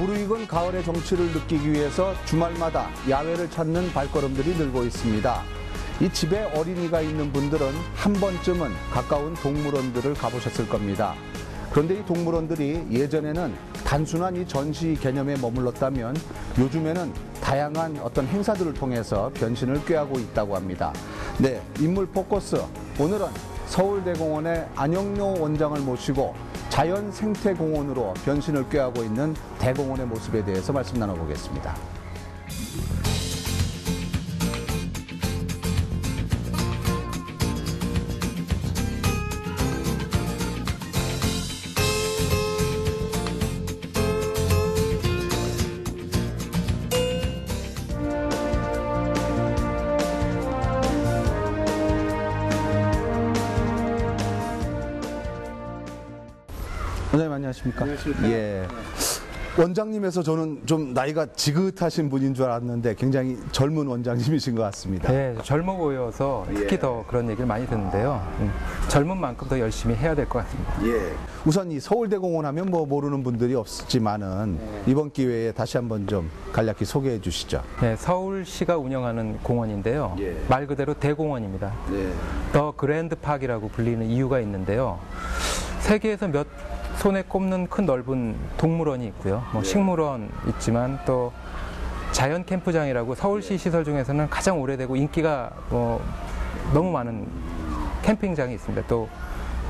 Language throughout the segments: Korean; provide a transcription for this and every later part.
무르익은 가을의 정취를 느끼기 위해서 주말마다 야외를 찾는 발걸음들이 늘고 있습니다. 이 집에 어린이가 있는 분들은 한 번쯤은 가까운 동물원들을 가보셨을 겁니다. 그런데 이 동물원들이 예전에는 단순한 이 전시 개념에 머물렀다면 요즘에는 다양한 어떤 행사들을 통해서 변신을 꾀하고 있다고 합니다. 네, 인물 포커스. 오늘은 서울대공원의 안영료 원장을 모시고 자연생태공원으로 변신을 꾀하고 있는 대공원의 모습에 대해서 말씀 나눠보겠습니다. 원장님 안녕하십니까? 안녕하십니까? 예. 원장님에서 저는 좀 나이가 지긋하신 분인 줄 알았는데 굉장히 젊은 원장님이신 것 같습니다. 네, 젊어 보여서 특히 더 그런 얘기를 많이 듣는데요. 젊은 만큼 더 열심히 해야 될 것 같습니다. 예. 우선 이 서울대공원 하면 뭐 모르는 분들이 없지만은 이번 기회에 다시 한번 좀 간략히 소개해 주시죠. 네, 서울시가 운영하는 공원인데요. 예. 말 그대로 대공원입니다. 네. 더 그랜드 파크라고 불리는 이유가 있는데요. 세계에서 몇 손에 꼽는 큰 넓은 동물원이 있고요. 뭐 식물원 있지만 또 자연 캠프장이라고 서울시 시설 중에서는 가장 오래되고 인기가 너무 많은 캠핑장이 있습니다. 또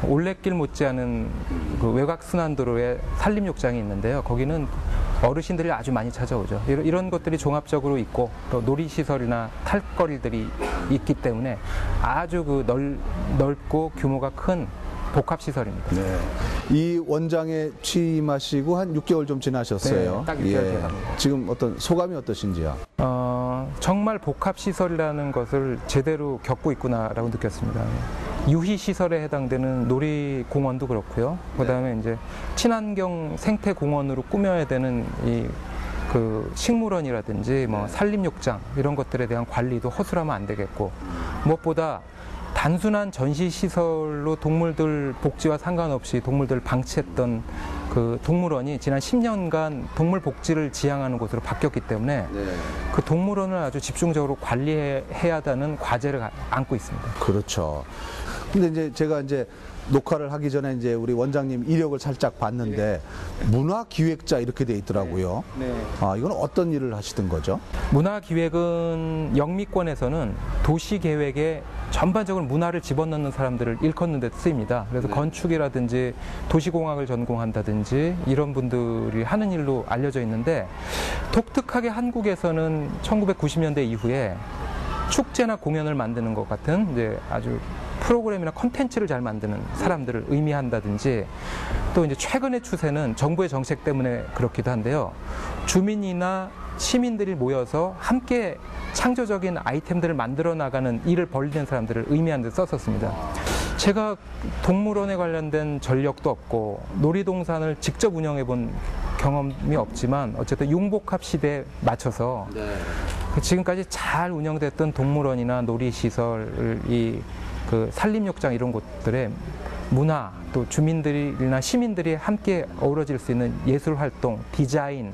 올레길 못지않은 그 외곽 순환도로에 산림욕장이 있는데요. 거기는 어르신들이 아주 많이 찾아오죠. 이런 것들이 종합적으로 있고 또 놀이시설이나 탈거리들이 있기 때문에 아주 그 넓고 규모가 큰 복합시설입니다. 네. 이 원장에 취임하시고 한 6개월 좀 지나셨어요. 네, 딱 6개월 돼갑니다. 지금 어떤 소감이 어떠신지요? 정말 복합시설이라는 것을 제대로 겪고 있구나라고 느꼈습니다. 유희시설에 해당되는 놀이공원도 그렇고요. 그 다음에 이제 친환경 생태공원으로 꾸며야 되는 그 식물원이라든지 뭐 산림욕장 이런 것들에 대한 관리도 허술하면 안 되겠고, 무엇보다 단순한 전시시설로 동물들 복지와 상관없이 동물들을 방치했던 그 동물원이 지난 10년간 동물 복지를 지향하는 곳으로 바뀌었기 때문에 그 동물원을 아주 집중적으로 관리해야 하는 과제를 안고 있습니다. 그렇죠. 근데 이제 제가 녹화를 하기 전에 우리 원장님 이력을 살짝 봤는데 문화기획자 이렇게 돼 있더라고요. 이건 어떤 일을 하시던 거죠? 문화기획은 영미권에서는 도시계획에 전반적으로 문화를 집어넣는 사람들을 일컫는 데 쓰입니다. 그래서 건축이라든지 도시공학을 전공한다든지 이런 분들이 하는 일로 알려져 있는데, 독특하게 한국에서는 1990년대 이후에 축제나 공연을 만드는 것 같은 아주 프로그램이나 콘텐츠를 잘 만드는 사람들을 의미한다든지, 또 최근의 추세는 정부의 정책 때문에 그렇기도 한데요. 주민이나 시민들이 모여서 함께 창조적인 아이템들을 만들어 나가는 일을 벌이는 사람들을 의미하는 데 썼었습니다. 제가 동물원에 관련된 전력도 없고 놀이동산을 직접 운영해 본 경험이 없지만 어쨌든 융복합 시대에 맞춰서 지금까지 잘 운영됐던 동물원이나 놀이시설, 그 산림욕장 이런 곳들의 문화, 또 주민들이나 시민들이 함께 어우러질 수 있는 예술활동, 디자인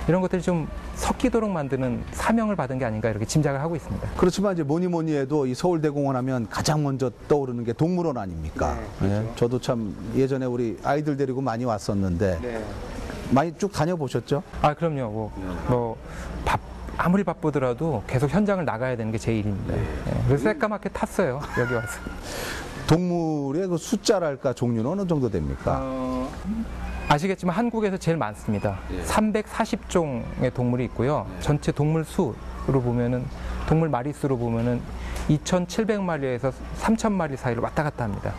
이런 것들이 좀 섞이도록 만드는 사명을 받은 게 아닌가 이렇게 짐작을 하고 있습니다. 그렇지만 뭐니 해도 이 서울대공원 하면 가장 먼저 떠오르는 게 동물원 아닙니까? 그렇죠. 저도 참 예전에 우리 아이들 데리고 많이 왔었는데 많이 쭉 다녀보셨죠? 그럼요. 아무리 바쁘더라도 계속 현장을 나가야 되는 게 제 일입니다. 그래서 새까맣게 탔어요, 여기 와서. 동물의 그 숫자랄까 종류는 어느 정도 됩니까? 아시겠지만 한국에서 제일 많습니다. 340종의 동물이 있고요. 전체 동물 수로 보면은, 동물 마리수로 보면은 2,700마리에서 3,000마리 사이를 왔다 갔다 합니다.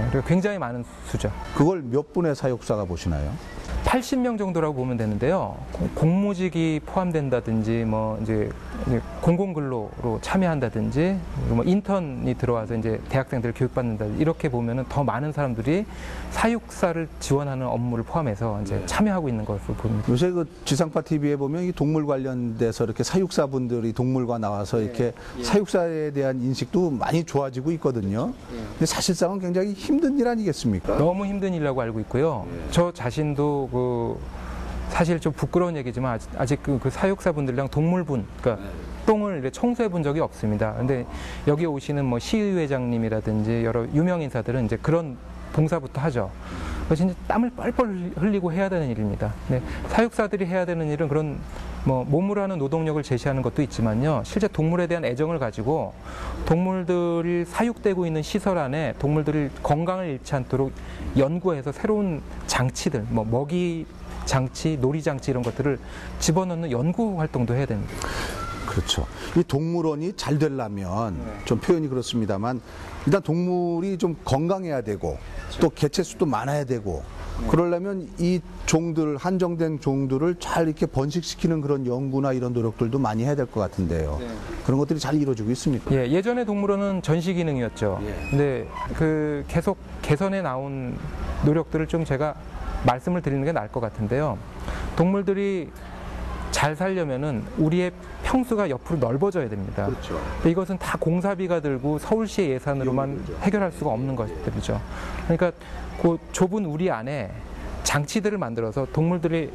그리고 굉장히 많은 수죠. 그걸 몇 분의 사육사가 보시나요? 80명 정도라고 보면 되는데요. 공무직이 포함된다든지 공공근로로 참여한다든지 인턴이 들어와서 대학생들을 교육받는다든지 이렇게 보면은 더 많은 사람들이 사육사를 지원하는 업무를 포함해서 참여하고 있는 것으로 보입니다. 요새 그 지상파 TV에 보면 이 동물 관련돼서 이렇게 사육사분들이 동물과 나와서 이렇게 사육사에 대한 인식도 많이 좋아지고 있거든요. 근데 사실상은 굉장히 힘든 일 아니겠습니까? 너무 힘든 일이라고 알고 있고요. 저 자신도 사실 좀 부끄러운 얘기지만 아직 그 사육사분들이랑 동물분, 그러니까 똥을 이렇게 청소해 본 적이 없습니다. 근데 여기 오시는 뭐 시의회장님이라든지 여러 유명 인사들은 이제 그런 봉사부터 하죠. 그래서 진짜 땀을 뻘뻘 흘리고 해야 되는 일입니다. 네, 사육사들이 해야 되는 일은 그런 뭐 몸으로 하는 노동력을 제시하는 것도 있지만요, 실제 동물에 대한 애정을 가지고 동물들이 사육되고 있는 시설 안에 동물들이 건강을 잃지 않도록 연구해서 새로운 장치들, 뭐 먹이 장치, 놀이 장치 이런 것들을 집어넣는 연구 활동도 해야 됩니다. 그렇죠. 이 동물원이 잘 되려면 좀 표현이 그렇습니다만 일단 동물이 좀 건강해야 되고 또 개체수도 많아야 되고 그러려면 이 종들, 한정된 종들을 잘 이렇게 번식시키는 그런 연구나 이런 노력들도 많이 해야 될 것 같은데요. 그런 것들이 잘 이루어지고 있습니까? 예, 예전에 동물원은 전시 기능이었죠. 근데 그 계속 개선해 나온 노력들을 좀 제가 말씀을 드리는 게 나을 것 같은데요. 동물들이 잘 살려면은 우리의 평수가 옆으로 넓어져야 됩니다. 그렇죠. 근데 이것은 다 공사비가 들고 서울시의 예산으로만 해결할 수가 없는 것들이죠. 그러니까 그 좁은 우리 안에 장치들을 만들어서 동물들이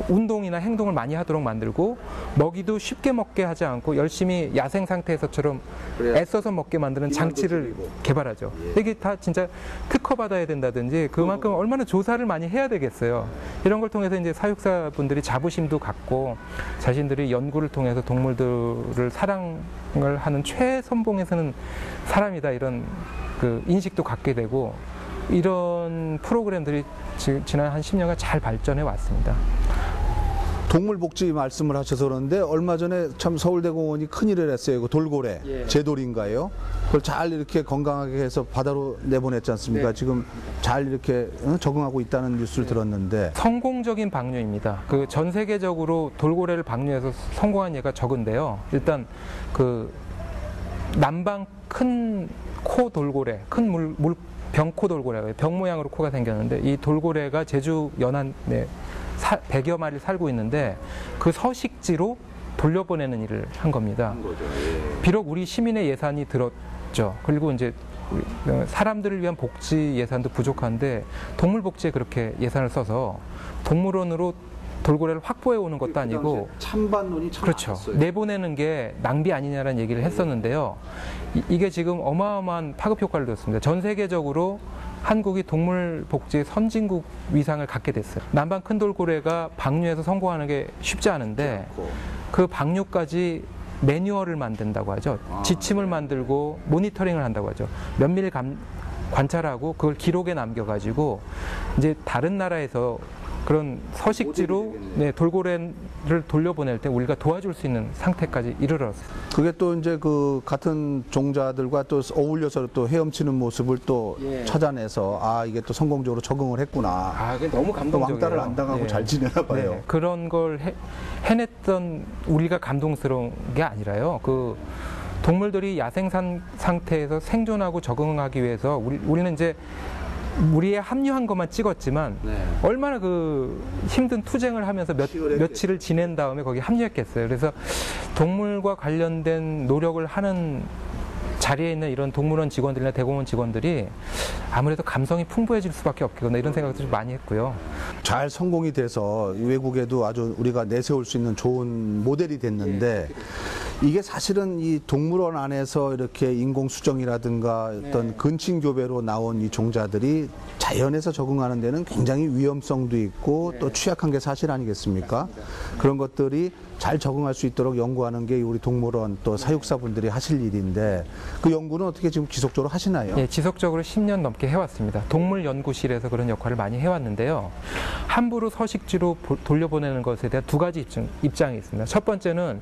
운동이나 행동을 많이 하도록 만들고 먹이도 쉽게 먹게 하지 않고 열심히 야생 상태에서처럼 애써서 먹게 만드는 장치를 개발하죠. 이게 다 진짜 특허받아야 된다든지 그만큼 얼마나 조사를 많이 해야 되겠어요. 이런 걸 통해서 이제 사육사분들이 자부심도 갖고 자신들이 연구를 통해서 동물들을 사랑을 하는 최선봉에 서는 사람이다 이런 그 인식도 갖게 되고 이런 프로그램들이 지난 한 10년간 잘 발전해 왔습니다. 동물복지 말씀을 하셔서 그러는데 얼마 전에 참 서울대공원이 큰일을 했어요. 그 돌고래, 제돌인가요? 그걸 잘 이렇게 건강하게 해서 바다로 내보냈지 않습니까? 지금 잘 이렇게 적응하고 있다는 뉴스를 들었는데 성공적인 방류입니다. 그 전 세계적으로 돌고래를 방류해서 성공한 예가 적은데요. 일단 그 남방 큰 코 돌고래, 큰 병코 돌고래, 병 모양으로 코가 생겼는데 이 돌고래가 제주 연안에 100여 마리 살고 있는데 그 서식지로 돌려보내는 일을 한 겁니다. 비록 우리 시민의 예산이 들었죠. 그리고 이제 사람들을 위한 복지 예산도 부족한데 동물 복지에 그렇게 예산을 써서 동물원으로 돌고래를 확보해 오는 것도 아니고 찬반론이 참 그렇죠. 많았어요. 내보내는 게 낭비 아니냐라는 얘기를 했었는데요. 이게 지금 어마어마한 파급 효과를 줬습니다. 전 세계적으로 한국이 동물 복지 선진국 위상을 갖게 됐어요. 남방 큰 돌고래가 방류해서 성공하는 게 쉽지 않은데 그 방류까지 매뉴얼을 만든다고 하죠. 지침을 만들고 모니터링을 한다고 하죠. 면밀히 관찰하고 그걸 기록에 남겨가지고 이제 다른 나라에서 그런 서식지로 돌고래를 돌려보낼 때 우리가 도와줄 수 있는 상태까지 이르렀어요. 그게 또 이제 그 같은 종자들과 또 어울려서 또 헤엄치는 모습을 또 찾아내서 아 이게 또 성공적으로 적응을 했구나. 아, 그게 너무 감동적이에요. 왕따를 안 당하고 잘 지내나 봐요. 그런 걸 해냈던 우리가 감동스러운 게 아니라요. 그 동물들이 야생 상태에서 생존하고 적응하기 위해서 우리는 이제 우리의 합류한 것만 찍었지만 얼마나 그 힘든 투쟁을 하면서 며칠을 지낸 다음에 거기 합류했겠어요. 그래서 동물과 관련된 노력을 하는 자리에 있는 이런 동물원 직원들이나 대공원 직원들이 아무래도 감성이 풍부해질 수밖에 없겠구나 이런 생각도 좀 많이 했고요. 잘 성공이 돼서 외국에도 아주 우리가 내세울 수 있는 좋은 모델이 됐는데 이게 사실은 이 동물원 안에서 이렇게 인공수정이라든가 어떤 근친교배로 나온 이 종자들이 자연에서 적응하는 데는 굉장히 위험성도 있고 또 취약한 게 사실 아니겠습니까? 그런 것들이 잘 적응할 수 있도록 연구하는 게 우리 동물원 또 사육사분들이 하실 일인데 그 연구는 어떻게 지금 지속적으로 하시나요? 예, 지속적으로 10년 넘게 해왔습니다. 동물연구실에서 그런 역할을 많이 해왔는데요. 함부로 서식지로 돌려보내는 것에 대한 두 가지 입장이 있습니다. 첫 번째는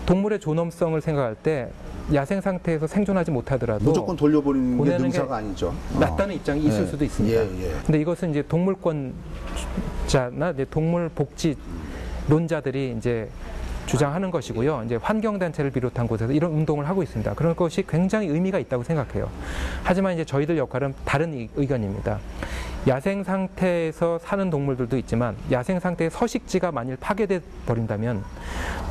동물의 존엄성을 생각할 때 야생 상태에서 생존하지 못하더라도 무조건 돌려보내는 게 능사가 아니죠. 낫다는 입장이 있을 수도 있습니다. 근데 이것은 이제 동물권자나 이제 동물 복지론자들이 이제 주장하는 것이고요. 이제 환경단체를 비롯한 곳에서 이런 운동을 하고 있습니다. 그런 것이 굉장히 의미가 있다고 생각해요. 하지만 이제 저희들 역할은 다른 의견입니다. 야생 상태에서 사는 동물들도 있지만 야생 상태의 서식지가 만일 파괴돼 버린다면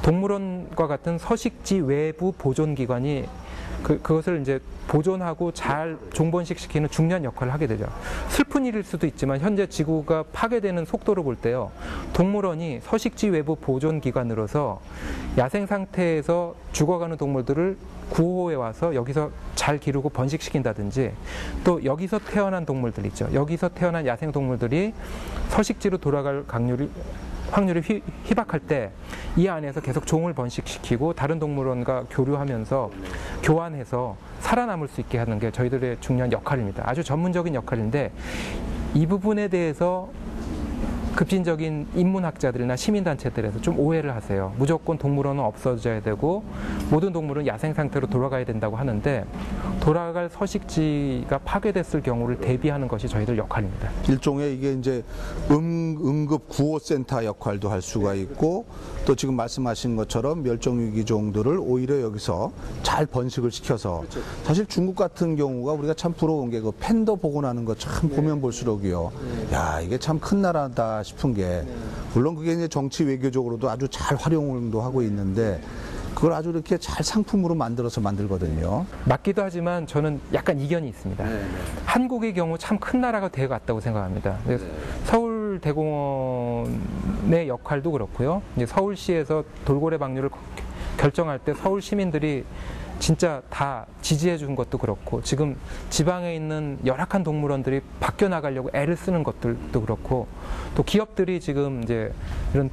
동물원과 같은 서식지 외부 보존기관이 그것을 이제 보존하고 잘 종번식시키는 중요한 역할을 하게 되죠. 슬픈 일일 수도 있지만 현재 지구가 파괴되는 속도를 볼 때요, 동물원이 서식지 외부 보존 기관으로서 야생 상태에서 죽어가는 동물들을 구호해 와서 여기서 잘 기르고 번식시킨다든지, 또 여기서 태어난 동물들 있죠. 여기서 태어난 야생 동물들이 서식지로 돌아갈 확률이 희박할 때 이 안에서 계속 종을 번식시키고 다른 동물원과 교류하면서 교환해서 살아남을 수 있게 하는 게 저희들의 중요한 역할입니다. 아주 전문적인 역할인데, 이 부분에 대해서 급진적인 인문학자들이나 시민단체들에서 좀 오해를 하세요. 무조건 동물원은 없어져야 되고 모든 동물은 야생 상태로 돌아가야 된다고 하는데, 돌아갈 서식지가 파괴됐을 경우를 대비하는 것이 저희들 역할입니다. 일종의 이게 이제 응급 구호센터 역할도 할 수가 있고, 또 지금 말씀하신 것처럼 멸종위기 종들을 오히려 여기서 잘 번식을 시켜서, 사실 중국 같은 경우가 우리가 참 부러운 게 그 팬더 복원하는 거 참 보면 볼수록이요, 야, 이게 참 큰 나라다 싶은 게, 물론 그게 이제 정치 외교적으로도 아주 잘 활용도 하고 있는데, 그걸 아주 이렇게 잘 상품으로 만들어서 만들거든요. 맞기도 하지만 저는 약간 이견이 있습니다. 한국의 경우 참 큰 나라가 되어갔다고 생각합니다. 서울대공원의 역할도 그렇고요. 이제 서울시에서 돌고래 방류를 결정할 때 서울 시민들이 진짜 다 지지해 준 것도 그렇고, 지금 지방에 있는 열악한 동물원들이 바뀌어 나가려고 애를 쓰는 것들도 그렇고, 또 기업들이 지금 이제 이런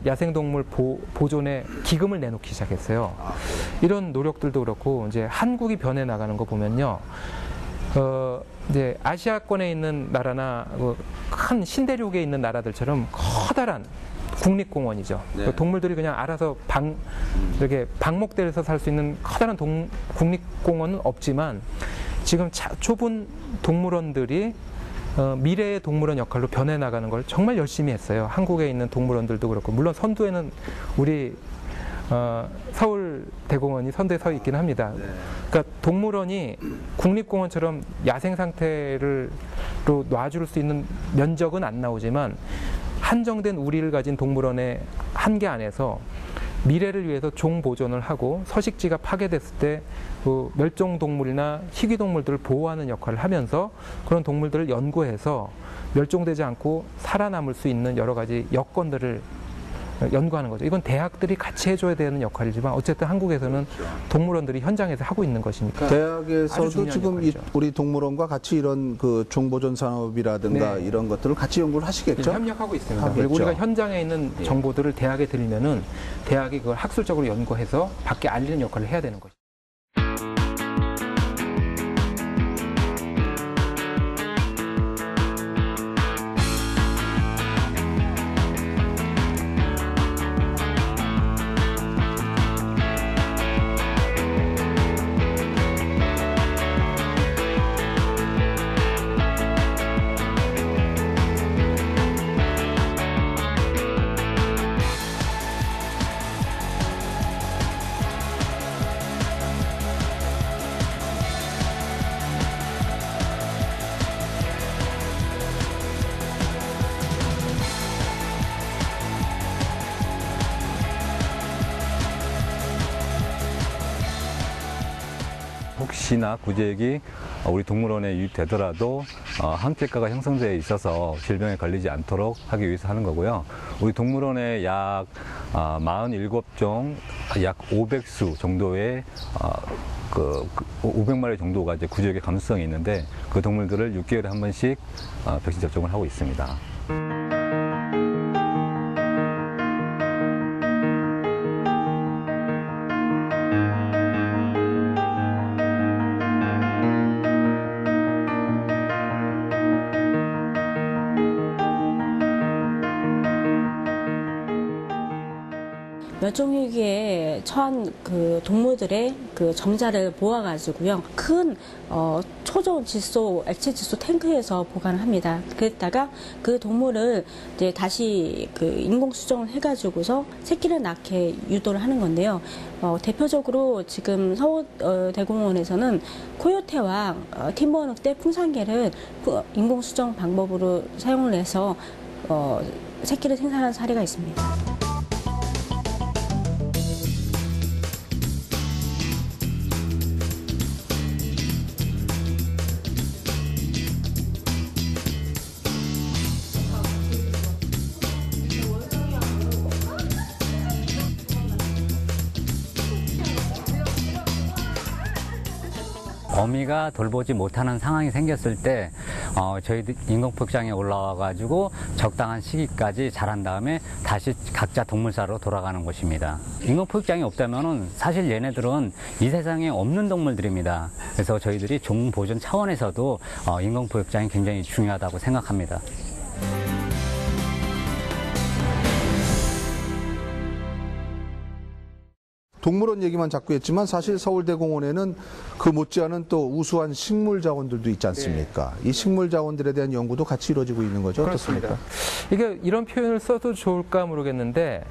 야생동물 보존에 기금을 내놓기 시작했어요. 이런 노력들도 그렇고, 이제 한국이 변해 나가는 거 보면요, 이제 아시아권에 있는 나라나 큰 신대륙에 있는 나라들처럼 커다란 국립공원이죠. 네. 동물들이 그냥 알아서 이렇게 방목돼서 살 수 있는 커다란 국립공원은 없지만, 지금 좁은 동물원들이 미래의 동물원 역할로 변해나가는 걸 정말 열심히 했어요. 한국에 있는 동물원들도 그렇고, 물론 선두에는 우리 서울대공원이 선두에 서 있긴 합니다. 그러니까 동물원이 국립공원처럼 야생 상태로 놔줄 수 있는 면적은 안 나오지만, 한정된 우리를 가진 동물원의 한계 안에서 미래를 위해서 종 보존을 하고, 서식지가 파괴됐을 때 멸종동물이나 희귀동물들을 보호하는 역할을 하면서 그런 동물들을 연구해서 멸종되지 않고 살아남을 수 있는 여러 가지 여건들을 연구하는 거죠. 이건 대학들이 같이 해줘야 되는 역할이지만, 어쨌든 한국에서는 동물원들이 현장에서 하고 있는 것이니까. 대학에서도 지금 우리 동물원과 같이 이런 그 종보존 산업이라든가 네. 이런 것들을 같이 연구를 하시겠죠? 네, 협력하고 있습니다. 하겠죠. 그리고 우리가 현장에 있는 정보들을 대학에 들리면은 대학이 그걸 학술적으로 연구해서 밖에 알리는 역할을 해야 되는 거죠. 혹시나 구제액이 우리 동물원에 유입되더라도 항체가가 형성되어 있어서 질병에 걸리지 않도록 하기 위해서 하는 거고요. 우리 동물원에 약 47종, 약 500수 정도의 500마리 정도가 이제 구제액의 감수성이 있는데, 그 동물들을 6개월에 한 번씩 백신 접종을 하고 있습니다. 멸종위기에 처한 그 동물들의 그 정자를 모아가지고요, 큰 초저온 질소, 액체 질소 탱크에서 보관을 합니다. 그랬다가 그 동물을 이제 다시 그 인공 수정을 해가지고서 새끼를 낳게 유도를 하는 건데요. 대표적으로 지금 서울대공원에서는 코요테와 팀버늑대, 풍산개를 인공 수정 방법으로 사용을 해서 새끼를 생산한 사례가 있습니다. 어미가 돌보지 못하는 상황이 생겼을 때 저희들 인공포육장에 올라와가지고 적당한 시기까지 자란 다음에 다시 각자 동물사로 돌아가는 것입니다. 인공포육장이 없다면은 사실 얘네들은 이 세상에 없는 동물들입니다. 그래서 저희들이 종보존 차원에서도 인공포육장이 굉장히 중요하다고 생각합니다. 동물원 얘기만 자꾸 했지만 사실 서울대공원에는 그 못지않은 또 우수한 식물 자원들도 있지 않습니까? 이 식물 자원들에 대한 연구도 같이 이루어지고 있는 거죠. 어떻습니까? 이게 이런 표현을 써도 좋을까 모르겠는데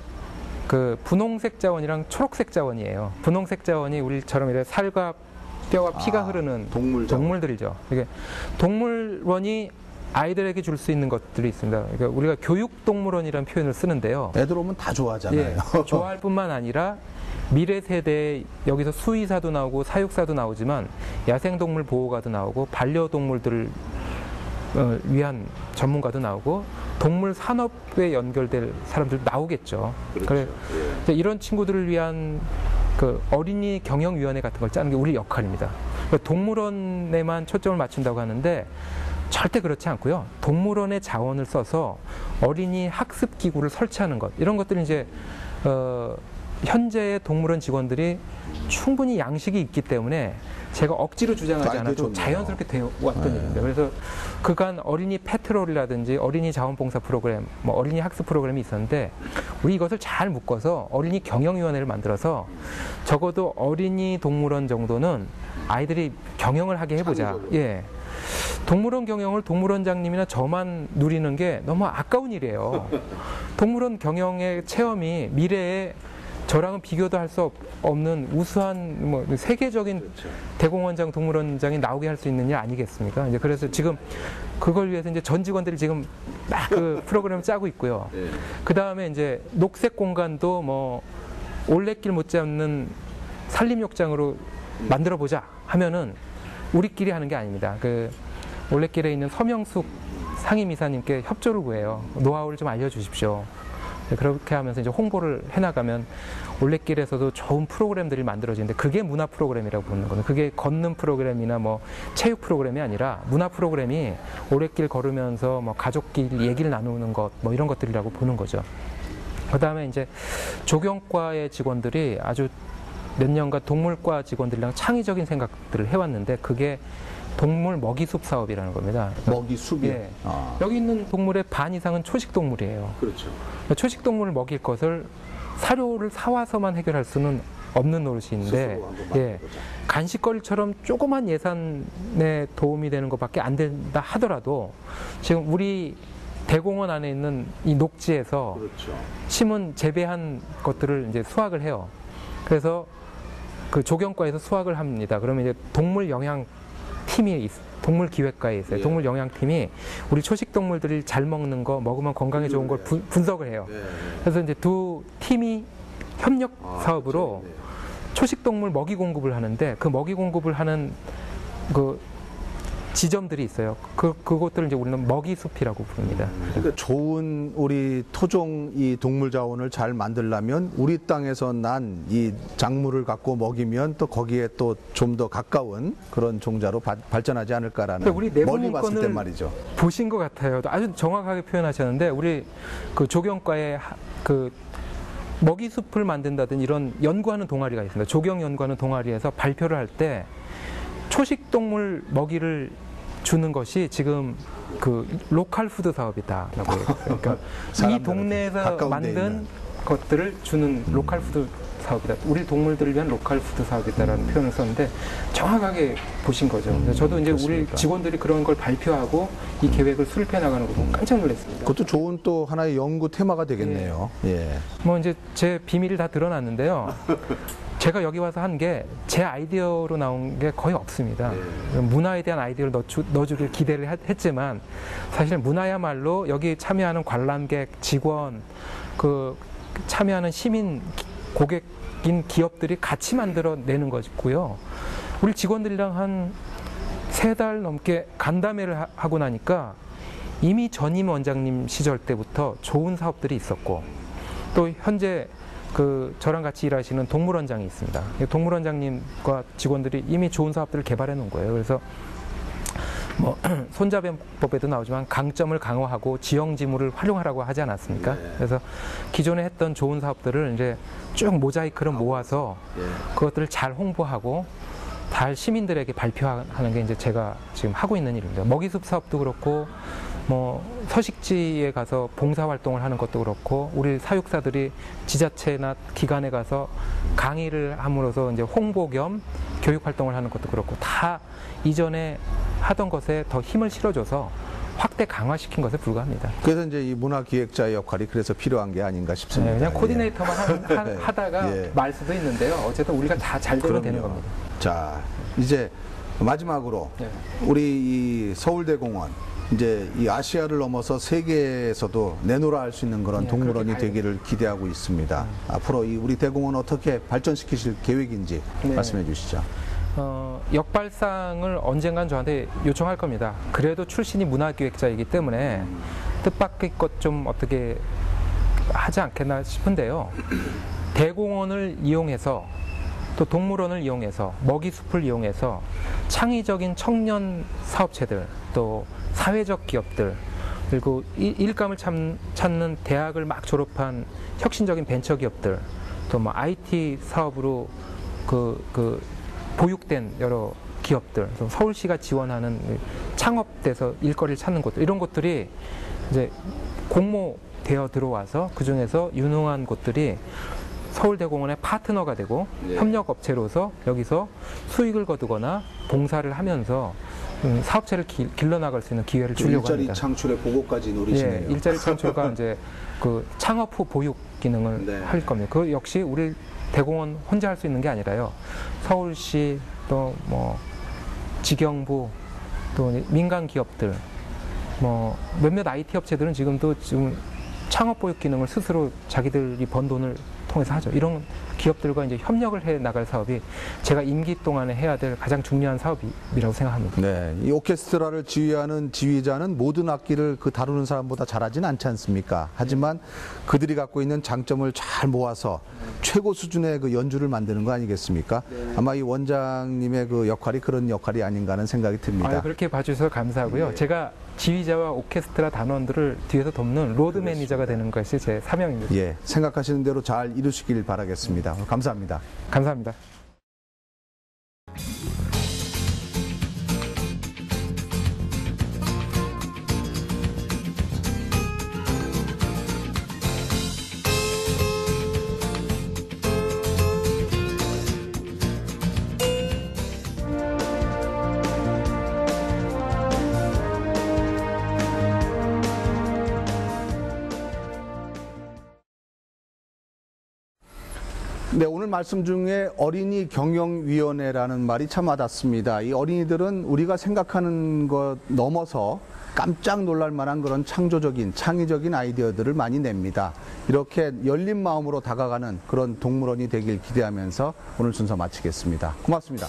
그 분홍색 자원이랑 초록색 자원이에요. 분홍색 자원이 우리처럼 이렇게 살과 뼈와 피가 흐르는 동물들이죠. 이게 동물원이 아이들에게 줄 수 있는 것들이 있습니다. 그러니까 우리가 교육동물원이라는 표현을 쓰는데요. 애들 오면 다 좋아하잖아요. 예, 좋아할 뿐만 아니라 미래 세대에 여기서 수의사도 나오고 사육사도 나오지만 야생동물 보호가도 나오고 반려동물들을 위한 전문가도 나오고 동물 산업에 연결될 사람들도 나오겠죠. 그렇죠. 그래 이런 친구들을 위한 그 어린이 경영위원회 같은 걸 짜는 게 우리 역할입니다. 그러니까 동물원에만 초점을 맞춘다고 하는데 절대 그렇지 않고요. 동물원의 자원을 써서 어린이 학습 기구를 설치하는 것 이런 것들이 이제 현재의 동물원 직원들이 충분히 양식이 있기 때문에 제가 억지로 주장하지 않아도 자연스럽게 되어 왔던 일입니다. 그래서 그간 어린이 패트롤이라든지 어린이 자원봉사 프로그램, 뭐 어린이 학습 프로그램이 있었는데 우리 이것을 잘 묶어서 어린이 경영위원회를 만들어서 적어도 어린이 동물원 정도는 아이들이 경영을 하게 해보자. 예. 동물원 경영을 동물원장님이나 저만 누리는 게 너무 아까운 일이에요. 동물원 경영의 체험이 미래에 저랑은 비교도 할 수 없는 우수한 뭐 세계적인 대공원장, 동물원장이 나오게 할 수 있는 일 아니겠습니까? 이제 그래서 지금 그걸 위해서 이제 전 직원들이 지금 막 그 프로그램을 짜고 있고요. 그 다음에 이제 녹색 공간도 뭐 올레길 못지않는 산림욕장으로 만들어 보자 하면은 우리끼리 하는 게 아닙니다. 그 올레길에 있는 서명숙 상임이사님께 협조를 구해요. 노하우를 좀 알려주십시오. 그렇게 하면서 이제 홍보를 해나가면 올레길에서도 좋은 프로그램들이 만들어지는데 그게 문화 프로그램이라고 보는 거는 그게 걷는 프로그램이나 뭐 체육 프로그램이 아니라 문화 프로그램이 올레길 걸으면서 뭐 가족끼리 얘기를 나누는 것 뭐 이런 것들이라고 보는 거죠. 그 다음에 이제 조경과의 직원들이 아주 몇 년간 동물과 직원들이랑 창의적인 생각들을 해왔는데 그게 동물 먹이숲 사업이라는 겁니다. 먹이숲이요? 예. 여기 있는 동물의 반 이상은 초식동물이에요. 그렇죠. 초식동물을 먹일 것을 사료를 사와서만 해결할 수는 없는 노릇인데 예. 간식거리처럼 조그만 예산에 도움이 되는 것밖에 안 된다 하더라도 지금 우리 대공원 안에 있는 이 녹지에서 그렇죠. 심은 재배한 것들을 이제 수확을 해요. 그래서 그 조경과에서 수확을 합니다. 그러면 이제 동물 영양 팀이 동물 기획과에 있어요. 예. 동물 영양팀이 우리 초식 동물들이 잘 먹는 거, 먹으면 건강에 좋은 걸 분석을 해요. 예. 그래서 이제 두 팀이 협력 사업으로 그렇죠. 초식 동물 먹이 공급을 하는데 그 먹이 공급을 하는 그 지점들이 있어요. 그것들을 이제 우리는 먹이숲이라고 부릅니다. 그러니까 좋은 우리 토종 이 동물 자원을 잘 만들려면 우리 땅에서 난 이 작물을 갖고 먹이면 또 거기에 또 좀 더 가까운 그런 종자로 발전하지 않을까라는 우리 내부 멀리 봤을 때 문건을 말이죠. 보신 것 같아요. 아주 정확하게 표현하셨는데 우리 그 조경과의 그 먹이숲을 만든다든지 이런 연구하는 동아리가 있습니다. 조경 연구하는 동아리에서 발표를 할 때 초식 동물 먹이를 주는 것이 지금 그 로컬 푸드 사업이다라고 해요. 그러니까 이 동네에서 만든 것들을 주는 로컬 푸드 사업이다. 우리 동물들을 위한 로컬 푸드 사업이다라는 표현을 썼는데 정확하게 보신 거죠. 저도 이제 그렇습니까? 우리 직원들이 그런 걸 발표하고 이 계획을 수립해 나가는 거 보고 깜짝 놀랐습니다. 그것도 좋은 또 하나의 연구 테마가 되겠네요. 예. 뭐 이제 제 비밀이 다 드러났는데요. 제가 여기 와서 한 게 제 아이디어로 나온 게 거의 없습니다. 문화에 대한 아이디어를 넣어주길 기대를 했지만 사실 문화야말로 여기 참여하는 관람객, 직원, 그 참여하는 시민, 고객인 기업들이 같이 만들어내는 것이고요. 우리 직원들이랑 한 3달 넘게 간담회를 하고 나니까 이미 전임 원장님 시절 때부터 좋은 사업들이 있었고 또 현재 저랑 같이 일하시는 동물원장이 있습니다. 동물원장님과 직원들이 이미 좋은 사업들을 개발해 놓은 거예요. 그래서 뭐 손자병법에도 나오지만 강점을 강화하고 지형지물을 활용하라고 하지 않았습니까? 네. 그래서 기존에 했던 좋은 사업들을 이제 쭉 모자이크로 모아서 그것들을 잘 홍보하고 잘 시민들에게 발표하는 게 이제 제가 지금 하고 있는 일입니다. 먹이숲 사업도 그렇고 뭐 서식지에 가서 봉사활동을 하는 것도 그렇고 우리 사육사들이 지자체나 기관에 가서 강의를 함으로써 이제 홍보 겸 교육활동을 하는 것도 그렇고 다 이전에 하던 것에 더 힘을 실어줘서 확대 강화시킨 것에 불과합니다. 그래서 이제 이 문화기획자의 역할이 그래서 필요한 게 아닌가 싶습니다. 네, 그냥 코디네이터만 예. 하다가 예. 말 수도 있는데요. 어쨌든 우리가 다 잘 되면 되는 겁니다. 자, 이제 마지막으로 네. 우리 이 서울대공원 이제 이 아시아를 넘어서 세계에서도 내놓으라 할 수 있는 그런 네, 동물원이 그렇게 되기를 기대하고 있습니다. 앞으로 이 우리 대공원 어떻게 발전시키실 계획인지 네. 말씀해 주시죠. 역발상을 언젠간 저한테 요청할 겁니다. 그래도 출신이 문화기획자이기 때문에 뜻밖의 것 좀 어떻게 하지 않겠나 싶은데요. 대공원을 이용해서 또 동물원을 이용해서 먹이숲을 이용해서 창의적인 청년 사업체들 또 사회적 기업들 그리고 일감을 찾는 대학을 막 졸업한 혁신적인 벤처 기업들 또 뭐 IT 사업으로 보육된 여러 기업들, 서울시가 지원하는 창업돼서 일거리를 찾는 곳들, 이런 곳들이 이제 공모되어 들어와서 그 중에서 유능한 곳들이 서울대공원의 파트너가 되고 협력업체로서 여기서 수익을 거두거나 봉사를 하면서 사업체를 길러나갈 수 있는 기회를 주려고 일자리 합니다. 창출의 보고까지 노리시네요. 예, 일자리 창출과 이제 창업 후 보육 기능을 네. 할 겁니다. 그 역시 우리 대공원 혼자 할 수 있는 게 아니라요. 서울시 또 뭐 직영부 또 민간 기업들 뭐 몇몇 IT 업체들은 지금 창업 보육 기능을 스스로 자기들이 번 돈을 통해서 하죠. 이런 기업들과 이제 협력을 해 나갈 사업이 제가 임기 동안에 해야 될 가장 중요한 사업이라고 생각합니다. 네, 이 오케스트라를 지휘하는 지휘자는 모든 악기를 다루는 사람보다 잘하진 않지 않습니까? 하지만 그들이 갖고 있는 장점을 잘 모아서 최고 수준의 연주를 만드는 거 아니겠습니까? 아마 이 원장님의 역할이 그런 역할이 아닌가 하는 생각이 듭니다. 그렇게 봐주셔서 감사하고요. 제가 지휘자와 오케스트라 단원들을 뒤에서 돕는 로드 매니저가 되는 것이 제 사명입니다. 예, 생각하시는 대로 잘 이루시길 바라겠습니다. 감사합니다. 감사합니다. 네, 오늘 말씀 중에 어린이 경영위원회라는 말이 참 와닿습니다. 이 어린이들은 우리가 생각하는 것 넘어서 깜짝 놀랄 만한 그런 창조적인, 창의적인 아이디어들을 많이 냅니다. 이렇게 열린 마음으로 다가가는 그런 동물원이 되길 기대하면서 오늘 순서 마치겠습니다. 고맙습니다.